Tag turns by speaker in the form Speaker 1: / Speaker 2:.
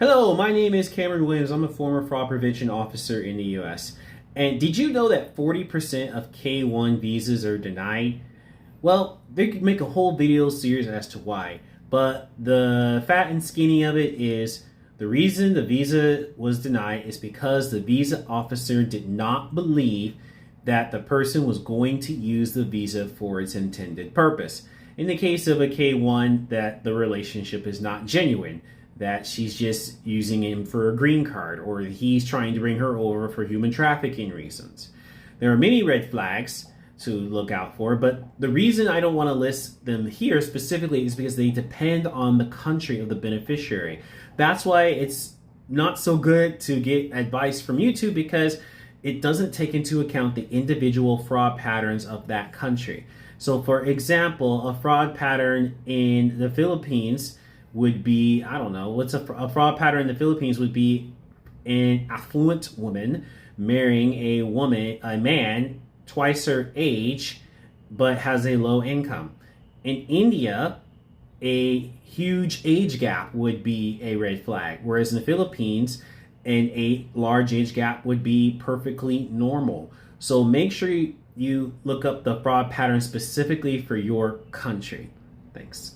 Speaker 1: Hello, my name is Cameron Williams. I'm a former fraud prevention officer in the US. And did you know that 40% of K-1 visas are denied? Well, they could make a whole video series as to why. But the fat and skinny of it is the reason the visa was denied is because the visa officer did not believe that the person was going to use the visa for its intended purpose. In the case of a K-1, that the relationship is not genuine, that she's just using him for a green card, or he's trying to bring her over for human trafficking reasons. There are many red flags to look out for, but the reason I don't want to list them here specifically is because they depend on the country of the beneficiary. That's why it's not so good to get advice from YouTube, because it doesn't take into account the individual fraud patterns of that country. So for example, a fraud pattern in the Philippines would be, I don't know, what's a fraud pattern in the Philippines would be an affluent woman marrying a man twice her age, but has a low income. In India, a huge age gap would be a red flag, whereas in the Philippines, a large age gap would be perfectly normal. So make sure you look up the fraud pattern specifically for your country. Thanks.